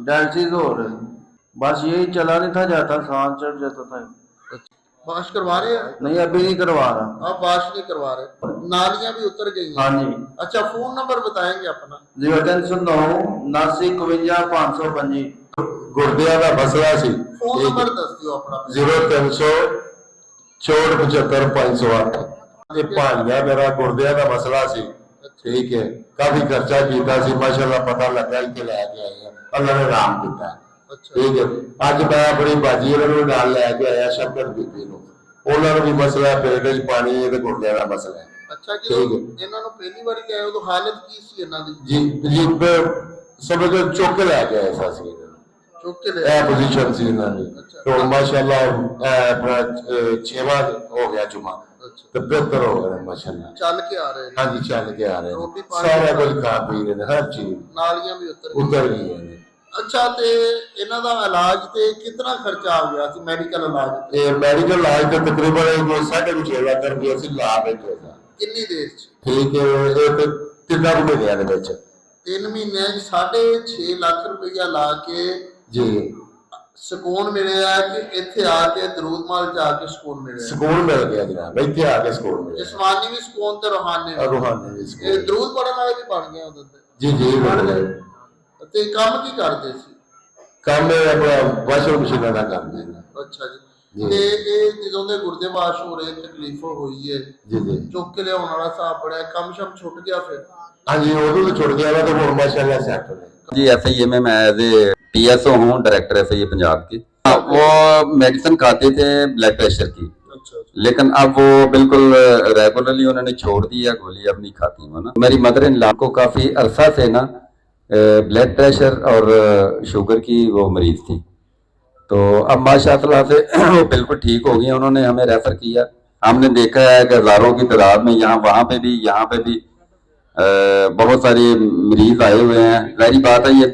Dialysis हो रहे थे, बस यही चला नहीं था जाता, सांस चढ़ जाता था। वाश करवा रहे हैं? नहीं अभी नहीं करवा रहा। आप वाश नहीं करवा रहे, नालियां भी उतर गई हैं? हाँ जी। अच्छा, फोन नंबर बताएंगे अपना? 0309 79 52 525। ਗੁਰਦਿਆਂ ਦਾ ਮਸਲਾ ਸੀ। फोन नंबर दस दियो अपना। 0300 64 75 508। ਇਹ ਭਾਈਆ ਮੇਰਾ ਗੁਰਦਿਆਂ ਦਾ ਮਸਲਾ ਸੀ। ਠੀਕ ਹੈ, ਕਾਫੀ ਖਰਚਾ ਕੀਤਾ ਸੀ, ਮਾਸ਼ਾਅੱਲਾ ਪਤਾ ਲੱਗਾ ਕਿ ਲੈ ਕੇ ਆਏ ਅੱਲਾਹ ਨੇ ਰਾਮ ਦਿੱਤਾ। ਠੀਕ ਹੈ, ਅੱਜ ਮੈਂ ਆਪਣੀ ਬਾਜੀ ਇਹਨਾਂ ਨੂੰ ਨਾਲ ਲੈ ਕੇ ਆਇਆ ਸ਼ੱਕਰ ਬੀਬੀ ਨੂੰ, ਉਹਨਾਂ ਨੂੰ ਵੀ ਮਸਲਾ ਪੇਟ ਚ ਪਾਣੀ ਇਹਦੇ ਗੁਰਦਿਆਂ ਦਾ ਮਸਲਾ ਹੈ। ਅੱਛਾ, ਜਦੋਂ ਇਹਨਾਂ ਨੂੰ ਪਹਿਲੀ ਵਾਰੀ ਲਿਆਏ ਉਦੋਂ ਹਾਲਤ ਕੀ ਸੀ ਇਹਨਾਂ ਦੀ? ਜੀ ਸਮਝੋ ਚੁੱਕ ਕੇ ਲੈ ਕੇ ਆਏ ਸਾਂ ਅਸੀਂ, ਚੁੱਕ ਕੇ ਲੈ ਇਹ ਪੋਜੀਸ਼ਨ ਸੀ ਇਹਨਾਂ ਦੀ। تو ماشاءاللہ اپنا 6واں ہو گیا جمعہ تو بہتر ہو گیا ماشاءاللہ، چل کے آ رہے ہیں؟ ہاں جی چل کے آ رہے ہیں، سارا کچھ کھا پی رہے ہیں، ہر چیز نالیاں بھی اتر گئی ہیں۔ اچھا تے انہاں دا علاج تے کتنا خرچہ آ گیا سی میڈیکل علاج؟ یہ میڈیکل علاج تو تقریباً 6.5 لاکھ روپیہ سے لا بیٹھے تھا۔ کنی دیر چ؟ ٹھیک ہے، یہ تو 3 مہینے دے وچ 3 مہینے 6.5 لاکھ روپیہ لا کے جی سکون ملیا کہ ایتھے آ کے درود مال جا کے سکون ملیا؟ سکون مل گیا جناب، ایتھے آ کے سکون مل گیا، جسمانی بھی سکون تے روحانی بھی؟ روحانی بھی سکون۔ درود پڑھن والے بھی بن گئے اودوں تے؟ جی جی بن گئے۔ تے کام کی کردے سی؟ کام اپنا واشنگ مشین کا کرتے ہیں۔ اچھا جی، تے اے جدوں دے گردے واش ہو رہے تکلیف ہوئی ہے جی جی چک کے لیاون والا صاحب بڑا کم شم چھٹ گیا پھر؟ ہاں جی وہ تو چھوڑ گیا تو وہ ماشاءاللہ سیٹ ہو گیا۔ جی ایف آئی اے میں as a P S O ہوں، ڈائریکٹر ایف آئی اے پنجاب کی۔ وہ میڈیسن کھاتے تھے بلڈ پریشر کی، لیکن اب وہ بالکل ریگولرلی انہوں نے چھوڑ دیا، گولی اب نہیں کھاتی وہ نا۔ میری مدر ان لا کو کافی عرصہ سے نا بلڈ پریشر اور شوگر کی وہ مریض تھی، تو اب ماشاء اللہ سے وہ بالکل ٹھیک ہو گئی۔ انہوں نے ہمیں ریفر کیا، ہم نے دیکھا ہے کہ ہزاروں کی تعداد میں یہاں وہاں پہ بھی بہت سارے مریض آئے ہوئے ہیں۔ ظاہری بات ہے یہ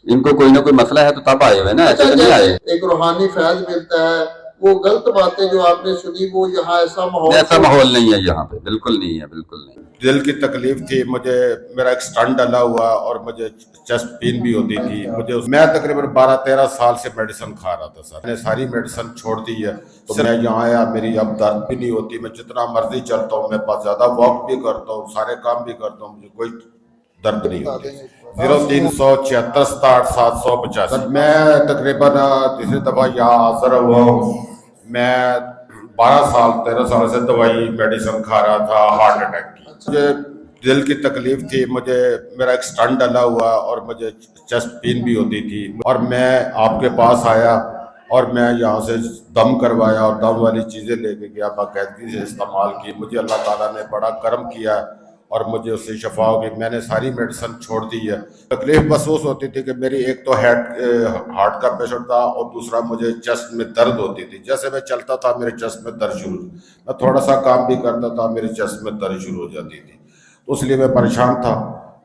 ان کو کوئی نہ کوئی مسئلہ ہے تو تب آئے ہوئے نا، ایسے تو نہیں آئے۔ ایک روحانی فیض ملتا ہے، وہ غلط باتیں جو آپ نے سنی وہ یہاں ایسا ماحول نہیں ہے یہاں پہ، بالکل نہیں ہے، بالکل نہیں۔ دل کی تکلیف تھی مجھے، میرا ایک سٹنٹ ڈلا ہوا اور مجھے چیسٹ پین بھی ہوتی تھی مجھے، میں تقریباً 12-13 سال سے میڈیسن کھا رہا تھا سر، میں نے ساری میڈیسن چھوڑ دی ہے تو میں یہاں آیا، میری اب درد بھی نہیں ہوتی، میں جتنا مرضی چلتا ہوں، میں بہت زیادہ واک بھی کرتا ہوں، سارے کام بھی کرتا ہوں، مجھے کوئی درد نہیں ہوتی۔ 0376 67 785 میں تقریباً تیسری دفعہ یہاں حاضر ہوا ہوں۔ میں 13 سال سے دوائی میڈیسن کھا رہا تھا ہارٹ اٹیک کی، مجھے دل کی تکلیف تھی، مجھے میرا ایک سٹنٹ ڈلا ہوا اور مجھے چیسٹ پین بھی ہوتی تھی، اور میں آپ کے پاس آیا اور میں یہاں سے دم کروایا اور دم والی چیزیں لے کے گیا، باقاعدگی سے استعمال کی، مجھے اللہ تعالیٰ نے بڑا کرم کیا اور مجھے اس سے شفا ہو گئی۔ میں نے ساری میڈیسن چھوڑ دی ہے۔ تکلیف محسوس ہوتی تھی کہ میری ایک تو ہارٹ کا پیشنٹ تھا اور دوسرا مجھے چیسٹ میں درد ہوتی تھی، جیسے میں چلتا تھا میرے چیسٹ میں درد شروع، میں تھوڑا سا کام بھی کرتا تھا میرے چیسٹ میں درد شروع ہو جاتی تھی، تو اس لیے میں پریشان تھا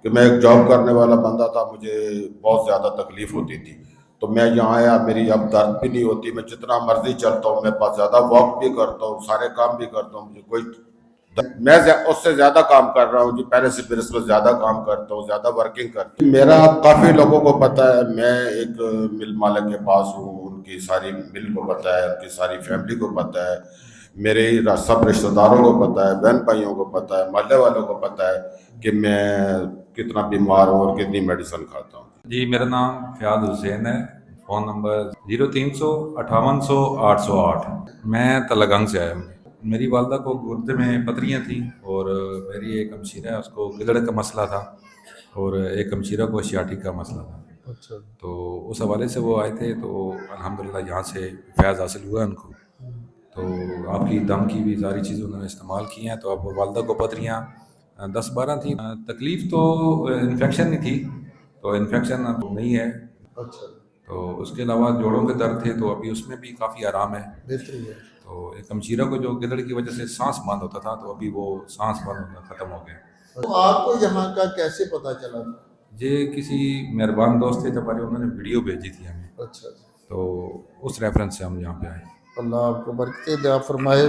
کہ میں ایک جاب کرنے والا بندہ تھا، مجھے بہت زیادہ تکلیف ہوتی تھی، تو میں یہاں آیا، میری اب درد بھی نہیں ہوتی، میں جتنا مرضی چلتا ہوں، میں بہت زیادہ واک بھی کرتا ہوں، سارے کام بھی کرتا ہوں، مجھے کوئی میں اس سے زیادہ کام کر رہا ہوں جی، پہلے سے پھر اس میں زیادہ کام کرتا ہوں، زیادہ ورکنگ کرتا ہوں۔ میرا کافی لوگوں کو پتہ ہے، میں ایک مل مالک کے پاس ہوں، ان کی ساری مل کو پتہ ہے، ان کی ساری فیملی کو پتہ ہے، میرے سب رشتہ داروں کو پتہ ہے، بہن بھائیوں کو پتہ ہے، محلے والوں کو پتہ ہے کہ میں کتنا بیمار ہوں اور کتنی میڈیسن کھاتا ہوں۔ جی میرا نام فیاض حسین ہے، فون نمبر 0300 5800 808۔ میں تلگنگ سے آیا ہوں۔ میری والدہ کو گردے میں پتھریاں تھیں اور میری ایک ہمشیرہ ہے، اس کو گدڑ کا مسئلہ تھا اور ایک ہمشیرہ کو سیاٹک کا مسئلہ تھا۔ اچھا، تو اس حوالے سے وہ آئے تھے، تو الحمدللہ یہاں سے فیض حاصل ہوا ان کو، تو آپ کی دم کی بھی ساری چیزیں انہوں نے استعمال کی ہیں، تو اب والدہ کو پتھریاں 10-12 تھیں۔ تکلیف تو انفیکشن ہی تھی، تو انفیکشن اب نہیں ہے، تو اس کے علاوہ جوڑوں کے درد تھے، تو ابھی اس میں بھی کافی آرام ہے، بہتری ہے۔ تو ایک ہمشیرہ کو جو گدڑ کی وجہ سے سانس بند ہوتا تھا، تو ابھی وہ سانس بند ہونا ختم ہو گیا۔ تو آپ کو یہاں کا کیسے پتہ چلا؟ یہ کسی مہربان دوست تھے ہمارے، انہوں نے ویڈیو بھیجی تھی ہمیں، اچھا، تو اس ریفرنس سے ہم یہاں پہ آئے۔ اللہ آپ کو برکتیں عطا فرمائے۔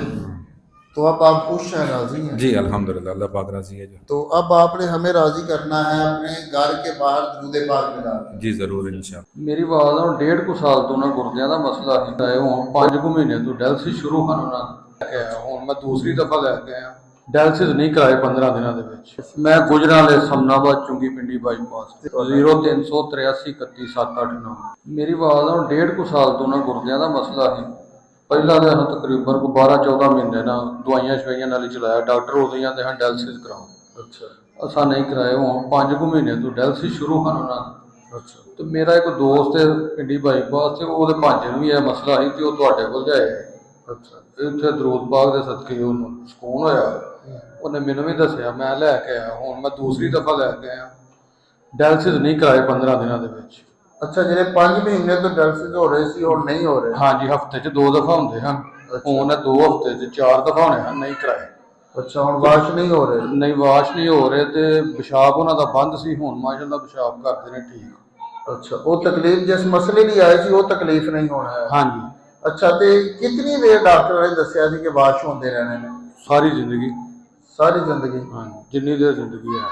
تو तो अब आप खुश हैं, राजी हैं? जी अल्हम्दुलिल्लाह, अल्लाह पाक राजी है जो। तो अब आपने हमें राजी करना है अपने घर के बाहर दरूद पाक मिला के। जी ज़रूर इंशाअल्लाह। ਮੇਰੀ ਆਵਾਜ਼ ਹੁਣ 1.5 ਕੁ ਸਾਲ ਤੋਂ ਨਾ ਗੁਰਦਿਆਂ ਦਾ ਮਸਲਾ ਸੀ ਹੈ। ਹੁਣ 5 ਕੁ ਮਹੀਨੇ ਤੋਂ ਡਾਇਲਸਿਸ ਸ਼ੁਰੂ ਕਰਨ ਨਾਲ ਲੈ ਕੇ ਆਇਆ। ਹੁਣ ਮੈਂ ਦੂਸਰੀ ਦਫਾ ਲੈ ਕੇ ਆਇਆ। ਡਾਇਲਸਿਸ ਨਹੀਂ ਕਰਾਏ 15 ਦਿਨਾਂ ਦੇ ਵਿੱਚ। ਮੈਂ ਗੁਜਰਾਂਵਾਲੇ ਸਮਨਾਬਾਦ ਚੁੰਗੀ ਪਿੰਡੀ ਬਾਈਪਾਸ 0383 31 789। ਮੇਰੀ ਆਵਾਜ਼ ਹੁਣ 1.5 ਕੁ ਸਾਲ ਤੋਂ ਨਾ ਗੁਰਦਿਆਂ ਦਾ ਮਸਲਾ ਸੀ। ਪਹਿਲਾਂ ਤਾਂ ਸਾਨੂੰ ਤਕਰੀਬਨ 12-14 ਮਹੀਨੇ ਨਾਲ ਦਵਾਈਆਂ ਸ਼ਵਾਈਆਂ ਨਾਲ ਹੀ ਚਲਾਇਆ। ਡਾਕਟਰ ਉਦੋਂ ਹੀ ਕਹਿੰਦੇ ਹਨ ਡਾਇਲਸਿਸ ਕਰਾਓ। अच्छा ਅਸਾਂ ਨਹੀਂ ਕਰਾਏ। ਹੁਣ 5 ਕੁ ਮਹੀਨੇ ਤੋਂ ਡਾਇਲਸਿਸ ਸ਼ੁਰੂ ਕਰਨ ਨਾਲ अच्छा ਤੇ ਮੇਰਾ ਇੱਕ ਦੋਸਤ ਹੈ ਪਿੰਡੀ ਬਾਈਪਾਸ ਤੇ ਉਹਦੇ ਭਾਂਜੇ ਨੂੰ ਵੀ ਇਹ ਮਸਲਾ ਸੀ ਤੇ ਉਹ ਤੁਹਾਡੇ ਕੋਲ ਜਾਏ। अच्छा ਇੱਥੇ ਦਰੂਦ ਪਾਕ ਦੇ ਸਦਕੇ ਉਹਨੂੰ ਸਕੂਨ ਹੋਇਆ। ਉਹਨੇ ਮੈਨੂੰ ਵੀ ਦੱਸਿਆ, ਮੈਂ ਲੈ ਕੇ ਆਇਆ। ਹੁਣ ਮੈਂ ਦੂਸਰੀ ਦਫਾ ਲੈ ਕੇ ਆਇਆ। ਡਾਇਲਸਿਸ ਨਹੀਂ ਕਰਾਏ 15 ਦਿਨਾਂ ਦੇ ਵਿੱਚ। अच्छा ਜਿਹੜੇ 5 ਮਹੀਨੇ ਤੋਂ ਡਾਇਲਸਿਸ ਹੋ ਰਹੇ ਸੀ ਹੁਣ ਨਹੀਂ ਹੋ ਰਹੇ? ਹਾਂਜੀ, ਹਫਤੇ 'ਚ 2 ਦਫਾ ਹੁੰਦੇ ਹਨ। ਹੁਣ 2 ਹਫਤੇ 'ਚ 4 ਦਫਾ ਹੋਣੇ ਹਨ, ਨਹੀਂ ਕਰਾਏ। ਅੱਛਾ ਹੁਣ ਵਾਸ਼ ਨਹੀਂ ਹੋ ਰਹੇ? ਨਹੀਂ, ਵਾਸ਼ ਨਹੀਂ ਹੋ ਰਹੇ ਤੇ ਪਿਸ਼ਾਬ ਉਹਨਾਂ ਦਾ ਬੰਦ ਸੀ। ਹੁਣ ਮਾਸ਼ਾਅੱਲਾ ਪਿਸ਼ਾਬ ਕਰਦੇ ਨੇ ਠੀਕ। ਅੱਛਾ ਉਹ ਤਕਲੀਫ ਜਿਸ ਮਸਲੇ ਲਈ ਆਏ ਸੀ ਉਹ ਤਕਲੀਫ ਨਹੀਂ ਹੋਣਾ ਹੈ? ਹਾਂਜੀ, ਅੱਛਾ ਤੇ ਕਿੰਨੀ ਦੇਰ ਡਾਕਟਰ ਨੇ ਦੱਸਿਆ ਸੀ ਕਿ ਵਾਸ਼ ਹੁੰਦੇ ਰਹਿਣੇ ਨੇ? ਸਾਰੀ ਜ਼ਿੰਦਗੀ। ਸਾਰੀ ਜ਼ਿੰਦਗੀ? ਹਾਂਜੀ, ਜਿੰਨੀ ਦੇਰ ਜ਼ਿੰਦਗੀ ਹੈ।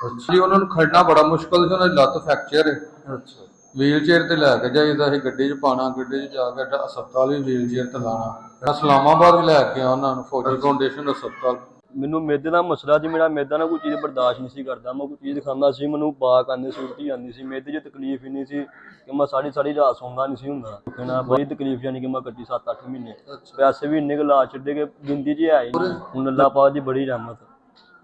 ਅੱਛਾ ਜੀ ਉਹਨਾਂ ਨੂੰ ਖੜਨਾ ਬੜਾ ਮੁਸ਼ਕਲ ਸੀ। ਉਹਨਾਂ ਦੀ ਲੱਤ ਫ੍ਰੈਕਚਰ ਹੈ। ਅੱਛਾ ਵੀਲ ਚੇਅਰ ਤੇ ਲੈ ਕੇ ਜਾਈਦਾ ਸੀ, ਗੱਡੀ 'ਚ ਪਾਣਾ, ਗੱਡੀ 'ਚ ਜਾ ਕੇ ਹਸਪਤਾਲ ਵੀ ਵੀਲ ਚੇਅਰ ਤੇ ਲਾਣਾ। ਇਸਲਾਮਾਬਾਦ ਵੀ ਲੈ ਕੇ ਆ ਉਹਨਾਂ ਨੂੰ, ਫੌਜੀ ਫਾਊਂਡੇਸ਼ਨ ਹਸਪਤਾਲ। ਮੈਨੂੰ ਮੈਦੇ ਦਾ ਮਸਲਾ ਜੀ। ਮੇਰਾ ਮੈਦਾ ਨਾ ਕੋਈ ਚੀਜ਼ ਬਰਦਾਸ਼ਤ ਨਹੀਂ ਸੀ ਕਰਦਾ। ਮੈਂ ਕੋਈ ਚੀਜ਼ ਖਾਂਦਾ ਸੀ, ਮੈਨੂੰ ਬਾਕ ਆਉਂਦੀ ਸੀ, ਉਲਟੀ ਆਉਂਦੀ ਸੀ। ਮੈਦੇ 'ਚ ਤਕਲੀਫ ਇੰਨੀ ਸੀ ਕਿ ਮੈਂ ਸਾਰੀ ਰਾਤ ਸੌਂਦਾ ਨਹੀਂ ਸੀ ਹੁੰਦਾ। ਕਹਿਣਾ ਬੜੀ ਤਕਲੀਫ ਯਾਨੀ ਕਿ ਮੈਂ ਕੱਟੀ 7-8 ਮਹੀਨੇ। ਪੈਸੇ ਵੀ ਇੰਨੇ ਕੁ ਲਾ ਛੱਡੇ ਕਿ ਗਿਣਤੀ 'ਚ ਹੈ ਹੀ ਨਹੀਂ। ਹੁਣ ਅੱਲਾਹ ਪਾਕ ਦੀ ਬੜੀ ਰਹਿਮਤ।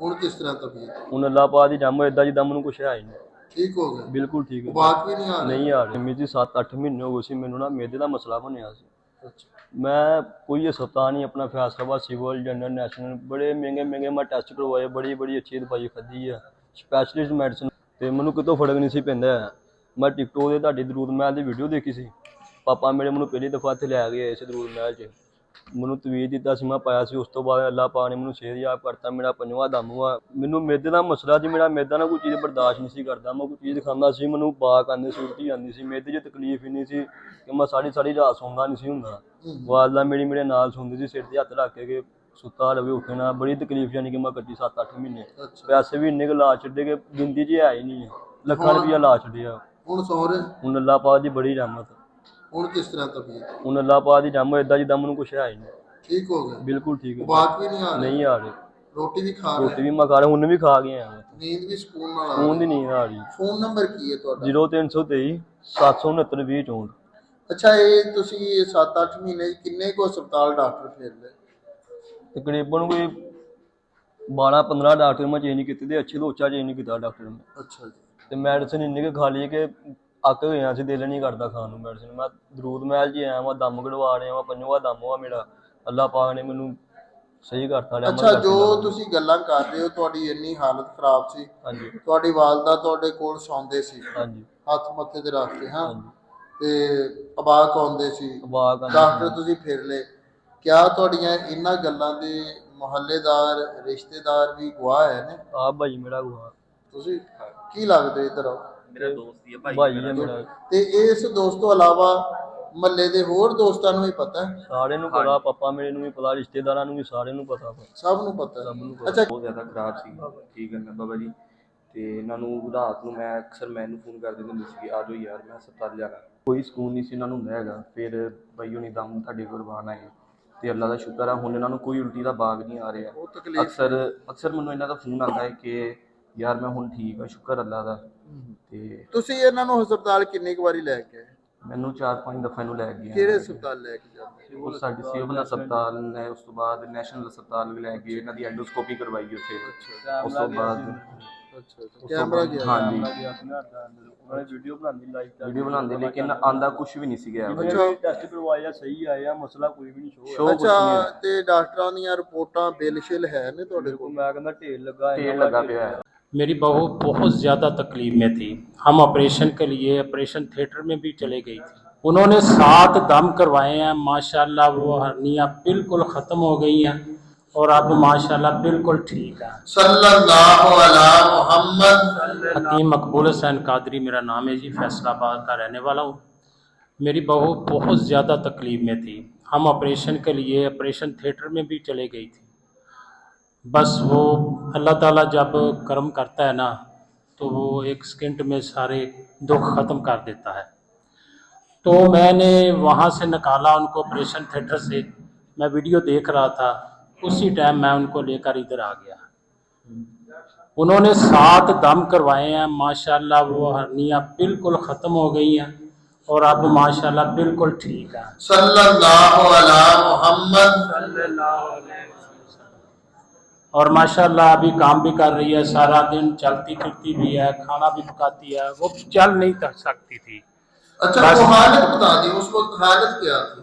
ਹੁਣ ਕਿਸ ਤਰ੍ਹਾਂ ਤਬੀਅਤ? ਹੁਣ ਅੱਲਾਹ ਪਾਕ ਦੀ ਰਹਿਮਤ ਏਦਾਂ ਜਿੱਦਾਂ ਮੈਨੂੰ ਕੁਛ ਹੈ ਹੀ ਨਹੀਂ। ਠੀਕ ਹੋ ਗਏ? ਬਿਲਕੁਲ ਠੀਕ ਹੈ। ਬਾਕ ਵੀ ਨਹੀਂ ਆ ਰਹੀ? ਨਹੀਂ ਆ ਰਹੀ। ਮੇਰੀ 7-8 ਮਹੀਨੇ ਹੋ ਗਏ ਸੀ ਮੈਨੂੰ ਨਾ ਮੈਦੇ ਦਾ ਮਸਲਾ ਬਣਿਆ ਸੀ। ਅੱਛਾ ਮੈਂ ਕੋਈ ਹਸਪਤਾਲ ਨਹੀਂ ਆਪਣਾ ਫੈਸਲਾਬਾਦ ਸਿਵਲ ਜਨਰਲ ਨੈਸ਼ਨਲ ਬੜੇ ਮਹਿੰਗੇ ਮੈਂ ਟੈਸਟ ਕਰਵਾਏ। ਬੜੀ ਅੱਛੀ ਦਵਾਈ ਖਾਧੀ ਆ, ਸਪੈਸ਼ਲਿਸਟ ਮੈਡੀਸਨ, ਤੇ ਮੈਨੂੰ ਕਿਤੋਂ ਫਰਕ ਨਹੀਂ ਸੀ ਪੈਂਦਾ। ਮੈਂ ਟਿਕਟੋਕ ਤੇ ਤੁਹਾਡੀ ਦਰੂਦ ਮਹਿਲ ਦੀ ਵੀਡੀਓ ਦੇਖੀ ਸੀ। ਪਾਪਾ ਮੇਰੇ ਮੈਨੂੰ ਪਹਿਲੀ ਦਫਾ ਇੱਥੇ ਲੈ ਕੇ ਆਏ ਸੀ ਦਰੂਦ ਮਹਿਲ 'ਚ। ਮੈਨੂੰ ਤਵੀਜ਼ ਦਿੱਤਾ ਸੀ, ਮੈਂ ਪਾਇਆ ਸੀ। ਉਸ ਤੋਂ ਬਾਅਦ ਅੱਲਾਹ ਪਾਕ ਨੇ ਮੈਨੂੰ ਸਿਹਤਯਾਬ ਕਰਤਾ। ਮੇਰਾ 5ਵਾਂ ਦਮ ਆ। ਮੈਨੂੰ ਮੈਦੇ ਦਾ ਮਸਲਾ ਜੀ। ਮੇਰਾ ਮੈਦਾ ਨਾ ਕੋਈ ਚੀਜ਼ ਬਰਦਾਸ਼ਤ ਨਹੀਂ ਸੀ ਕਰਦਾ। ਮੈਂ ਕੋਈ ਚੀਜ਼ ਖਾਂਦਾ ਸੀ, ਮੈਨੂੰ ਬਾਕ ਆਉਂਦੀ ਸੀ, ਉਲਟੀ ਆਉਂਦੀ ਸੀ। ਮੈਦੇ 'ਚ ਤਕਲੀਫ ਇੰਨੀ ਸੀ ਕਿ ਮੈਂ ਸਾਰੀ ਰਾਤ ਸੌਂਦਾ ਨਹੀਂ ਸੀ ਹੁੰਦਾ। ਵਾਲਦਾ ਮੇਰੀ ਮੇਰੇ ਨਾਲ ਸੌਂਦੀ ਸੀ, ਸਿਰ 'ਤੇ ਹੱਥ ਰੱਖ ਕੇ ਸੁੱਤਾ ਰਵੇ, ਉੱਠਣਾ। ਬੜੀ ਤਕਲੀਫ ਯਾਨੀ ਕਿ ਮੈਂ ਕੱਟੀ 7-8 ਮਹੀਨੇ। ਪੈਸੇ ਵੀ ਇੰਨੇ ਕੁ ਲਾ ਛੱਡੇ ਕਿ ਗਿਣਤੀ 'ਚ ਹੈ ਹੀ ਨਹੀਂ। ਲੱਖਾਂ ਰੁਪਈਆ ਲਾ ਛੱਡਿਆ। ਹੁਣ ਸੌ ਰਹੇ? ਹੁਣ ਅੱਲਾਹ ਪਾਕ ਦੀ ਬੜੀ ਰਹਿਮਤ। ਹੁਣ ਕਿਸ ਤਰ੍ਹਾਂ ਤਬੀਅਤ? ਹੁਣ ਅੱਲਾਹ ਪਾਕ ਦੀ ਰਹਿਮਤ ਏਦਾਂ ਜਿੱਦਾਂ ਮੈਨੂੰ ਕੁਛ ਹੈ ਹੀ ਨਹੀਂ। ਠੀਕ ਹੋ ਗਏ? ਬਿਲਕੁਲ ਠੀਕ ਹੈ। ਬਾਕ ਵੀ ਨਹੀਂ ਆ ਰਹੀ? ਨਹੀਂ ਆ ਰਹੀ। ਰੋਟੀ ਵੀ ਖਾ ਰੋਟੀ ਰਹੇ? ਵੀ ਮੈਂ ਖਾ ਰਿਹਾ, ਹੁਣ ਵੀ ਖਾ ਕੇ ਆਇਆ। ਨੀਂਦ ਵੀ ਸਕੂਨ ਨਾਲ ਆ ਫੋਨ ਦੀ ਰਹੀ? ਨੀਂਦ ਆ ਰਹੀ। ਫੋਨ ਨੰਬਰ ਕੀ ਹੈ ਤੁਹਾਡਾ? 0323 769 2064। ਅੱਛਾ ਇਹ ਤੁਸੀਂ 7-8 ਮਹੀਨੇ 'ਚ ਕਿੰਨੇ ਕੁ ਹਸਪਤਾਲ ਡਾਕਟਰ ਫੇਰ ਲਏ? ਤਕਰੀਬਨ ਕੋਈ 12-15 ਡਾਕਟਰ ਮੈਂ ਚੇਂਜ ਕੀਤੇ ਤੇ ਅੱਛੇ ਤੋਂ ਅੱਛਾ ਚੇਂਜ ਨਹੀਂ ਕੀਤਾ ਡਾਕਟਰ ਨੇ। ਅੱਛਾ ਜੀ ਤੇ ਮੈਡੀਸਨ ਇੰਨੀ ਕੁ ਖਾ ਲਈ ਕਿ ਅੱਕ ਗਿਆ ਸੀ, ਦਿਲ ਨਹੀਂ ਕਰਦਾ ਖਾਣ ਨੂੰ ਮੈਡੀਸਨ। ਮੈਂ ਦਰੂਦ ਮਹਿਲ 'ਚ ਆਇਆ ਵਾਂ, ਦਮ ਕਢਵਾ ਰਿਹਾ ਵਾਂ, 5ਵਾਂ ਦਮ ਆ ਮੇਰਾ। ਅੱਲਾਹ ਪਾਕ ਨੇ ਮੈਨੂੰ ਸਹੀ ਕਰਤਾ। ਅੱਛਾ ਜੋ ਤੁਸੀਂ ਗੱਲਾਂ ਕਰ ਰਹੇ ਹੋ ਤੁਹਾਡੀ ਇੰਨੀ ਹਾਲਤ ਖਰਾਬ ਸੀ। ਹਾਂਜੀ ਤੁਹਾਡੀ ਵਾਲਦਾ ਤੁਹਾਡੇ ਕੋਲ ਸੌਂਦੇ ਸੀ, ਹਾਂਜੀ ਹੱਥ ਮੱਥੇ ਤੇ ਰੱਖ ਕੇ, ਹਾਂ, ਹਾਂਜੀ। ਤੇ ਅਬਾਕ ਆਉਂਦੇ ਸੀ, ਬਾਕ ਆਉਂਦੇ ਡਾਕਟਰ ਸੀ। ਤੁਸੀਂ ਫਿਰ ਲਏ। ਕਿਆ ਤੁਹਾਡੀਆਂ ਇਹਨਾਂ ਗੱਲਾਂ ਦੇ ਮੁਹੱਲੇਦਾਰ ਰਿਸ਼ਤੇਦਾਰ ਵੀ ਗਵਾਹ ਹੈ ਨੇ? ਆਹ ਭਾਈ ਮੇਰਾ ਗੁਆ। ਤੁਸੀਂ ਕੀ ਲੱਗਦੇ ਇੱਧਰ ਆਓ? ਮੇਰਾ ਦੋਸਤ ਹੀ ਹੈ ਭਾਈ ਹੈ ਮੇਰਾ। ਤੇ ਇਸ ਦੋਸਤ ਤੋਂ ਇਲਾਵਾ ਮਹੱਲੇ ਦੇ ਹੋਰ ਦੋਸਤਾਂ ਨੂੰ ਵੀ ਪਤਾ ਹੈ? ਸਾਰਿਆਂ ਨੂੰ ਪਤਾ, ਪਾਪਾ ਮੇਰੇ ਨੂੰ ਵੀ ਪਤਾ, ਰਿਸ਼ਤੇਦਾਰਾਂ ਨੂੰ ਵੀ, ਸਾਰਿਆਂ ਨੂੰ ਪਤਾ। ਸਭ ਨੂੰ ਪਤਾ ਸਭ ਹੈ? ਨੂੰ ਪਤਾ। ਅੱਛਾ ਬਹੁਤ ਜ਼ਿਆਦਾ ਖਰਾਬ ਸੀ। ਕੀ ਕਰਨਾ ਬਾਬਾ ਜੀ। ਤੇ ਇਹਨਾਂ ਨੂੰ ਰਾਤ ਨੂੰ ਮੈਂ ਅਕਸਰ ਮੈਨੂੰ ਫੋਨ ਕਰ ਦਿੰਦੇ ਹੁੰਦੇ ਸੀ, ਆ ਜਾਓ ਯਾਰ ਮੈਂ ਹਸਪਤਾਲ ਜਾਣਾ। ਕੋਈ ਸਕੂਨ ਨਹੀਂ ਸੀ ਇਹਨਾਂ ਨੂੰ ਹੁੰਦਾ ਹੈਗਾ। ਫਿਰ ਬਾਈ ਹੋਣੀ ਦਮ ਤੁਹਾਡੇ ਕੁਰਬਾਨ ਆਏ ਤੇ ਅੱਲਾ ਦਾ ਸ਼ੁਕਰ ਆ ਹੁਣ ਇਹਨਾਂ ਨੂੰ ਕੋਈ ਉਲਟੀ ਦਾ ਬਾਗ ਨਹੀਂ ਆ ਰਿਹਾ। ਉਹ ਤਕਲੀਫ ਅਕਸਰ ਮੈਨੂੰ ਇਹਨਾਂ ਦਾ ਫੋਨ ਆਉਂਦਾ ਹੈ ਕਿ ਯਾਰ ਮੈਂ ਹੁਣ ਠੀਕ ਆ, ਸ਼ੁਕਰ ਅੱਲਾ ਦਾ। ਤੇ ਤੁਸੀਂ ਇਹਨਾਂ ਨੂੰ ਹਸਪਤਾਲ ਕਿੰਨੀ ਕੁ ਵਾਰੀ ਲੈ ਕੇ ਆਏ? ਮੈਨੂੰ 4-5 ਦਫਾ ਨੂੰ ਲੈ ਗਏ। ਕਿਹੜੇ ਹਸਪਤਾਲ ਲੈ ਕੇ ਜਾਂਦੇ? ਉਹ ਸਾਡੀ ਸਿਵਲ ਹਸਪਤਾਲ ਨੇ, ਉਸ ਤੋਂ ਬਾਅਦ ਨੈਸ਼ਨਲ ਹਸਪਤਾਲ ਵੀ ਲੈ ਗਏ। ਇਹਨਾਂ ਦੀ ਐਂਡੋਸਕੋਪੀ ਕਰਵਾਈ ਉੱਥੇ। ਉਸ ਤੋਂ ਬਾਅਦ ਕੈਮਰਾ ਗਿਆ? ਹਾਂਜੀ ਉਹਨਾਂ ਨੇ ਵੀਡੀਓ ਬਣਾਉਂਦੀ ਲਾਈਵ ਵੀਡੀਓ ਬਣਾਉਂਦੇ, ਲੇਕਿਨ ਆਂਦਾ ਕੁਝ ਵੀ ਨਹੀਂ ਸੀਗਾ। ਟੈਸਟ ਕਰਵਾਇਆ, ਸਹੀ ਆਇਆ, ਮਸਲਾ ਕੋਈ ਵੀ ਨਹੀਂ ਸ਼ੋ ਕੁਛ ਨਹੀਂ ਅੱਛਾ ਹੈ। ਤੇ ਡਾਕਟਰਾਂ ਦੀਆਂ ਰਿਪੋਰਟਾਂ ਬਿੱਲ ਸ਼ਿਲ ਹੈ ਨੇ ਤੁਹਾਡੇ ਕੋਲ? ਮੈਂ ਕਹਿੰਦਾ ਢੇਰ ਲੱਗਾ ਢੇਰ लगा पिया है। मेरी बहू बहुत ज़्यादा तकलीफ में थी। हम ऑपरेशन के लिए ऑपरेशन थिएटर में भी चले गई थी। उन्होंने 7 दम करवाए हैं। माशाल्लाह वो हर्नियाँ बिल्कुल ख़त्म हो गई हैं और अब माशाल्लाह बिल्कुल ठीक है। सल्लल्लाहु अलैहि मुहम्मद। हकीम मकबूल हुसैन कादरी मेरा नाम है जी, फैसलाबाद का रहने वाला हूँ। मेरी बहू बहुत ज़्यादा तकलीफ में थी। हम ऑपरेशन के लिए ऑपरेशन थिएटर में भी चले गई थी। बस वो अल्लाह ताला जब करम करता है ना तो वो एक सेकंड में सारे दुख ख़त्म कर देता है। तो मैंने वहाँ से निकाला उनको ऑपरेशन थिएटर से, मैं वीडियो देख रहा था, उसी टाइम मैं उनको लेकर इधर आ गया। उन्होंने 7 दम करवाए हैं, माशाल्लाह वो हर्नियाँ बिल्कुल ख़त्म हो गई हैं और अब माशाल्लाह बिल्कुल ठीक है। सल्लल्लाहु अला मुहम्मद। और माशाल्लाह अभी काम भी कर रही है, सारा दिन चलती फिरती भी है, खाना भी पकाती है। वो चल नहीं कर सकती थी। अच्छा, बस- वो हालत बता दी, उस वक्त हालत क्या थी?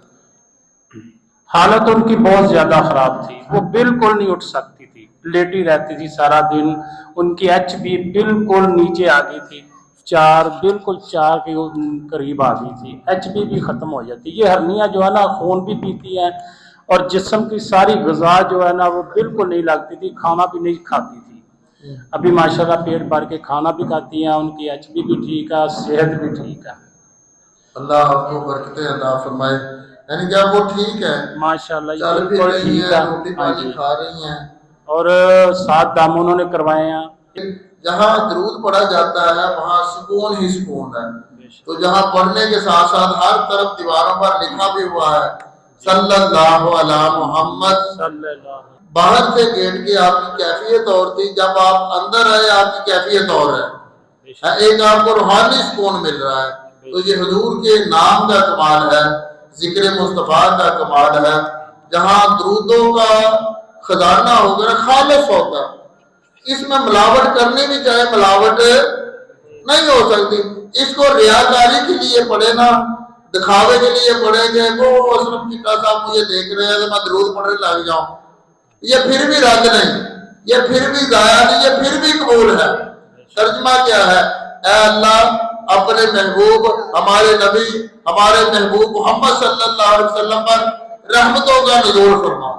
हालत उनकी बहुत ज़्यादा ख़राब थी, वो बिल्कुल नहीं उठ सकती थी, लेटी रहती थी सारा दिन। उनकी एचबी बिल्कुल नीचे आ गई थी, 4 बिल्कुल 4 के करीब आ गई थी, एचबी भी ख़त्म हो जाती। ये हर्नियाँ जो है ना खून भी पीती हैं और जिस्म की सारी ग़िज़ा जो है ना वो बिल्कुल नहीं लगती थी, खाना भी नहीं खाती थी। अभी माशाल्लाह पेट भर के खाना भी खाती हैं, उनकी एचबी भी ठीक है, सेहत भी ठीक है अल्लाह आपको बरकतें अता फरमाए। यानी कि अब वो ठीक है, माशाल्लाह, चल फिर बिल्कुल रही ठीक है, है। रोटी हाँ पानी जी। खा रही हैं। और 7 दाम उन्होंने करवाए हैं। जहाँ दरूद पढ़ा जाता है वहाँ सुकून ही सुकून है। तो जहाँ पढ़ने के साथ साथ हर तरफ दीवारों पर लिखा भी हुआ है सल्लल्लाहु अला मुहम्मद। सल्लल्लाहु बाहर से गेट की आपकी कैफियत और थी, जब आप अंदर आए आपकी कैफियत और है। एक आपको रूहानी सुकून मिल रहा है। तो ये हुजूर के नाम का कमाल है, जिक्र मुस्तफा का कमाल है। जहाँ दरूदों का खजाना होगा ना, खालिस होगा, इसमें मिलावट करनी भी चाहे मिलावट नहीं हो सकती। इसको रियाकारी के लिए पढ़े ना, दिखावे के लिए पढ़ेंगे, वो असलम चिट्टा साहब मुझे देख रहे हैं तो मैं दरूद पढ़ने लग जाऊं, ये फिर भी रद्द नहीं, ये फिर भी जाया नहीं, ये फिर भी कबूल है। तर्जमा क्या है? ऐ अल्लाह अपने महबूब हमारे नबी हमारे महबूब मोहम्मद सल्लल्लाहु अलैहि वसल्लम पर रहमतों का नुज़ूल फरमा।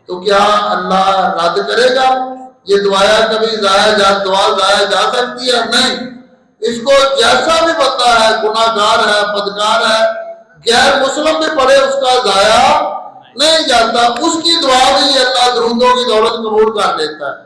तो क्या अल्लाह रद्द करेगा? ये दुआ कभी दुआ जाया जा सकती है? नहीं। इसको जैसा भी बंदा है, गुनाहगार है, बदकार है, गैर मुस्लिम भी पढ़े उसका जाया नहीं जाता, उसकी दुआ भी अल्लाह दरूदों की दौलत कबूल कर लेता है।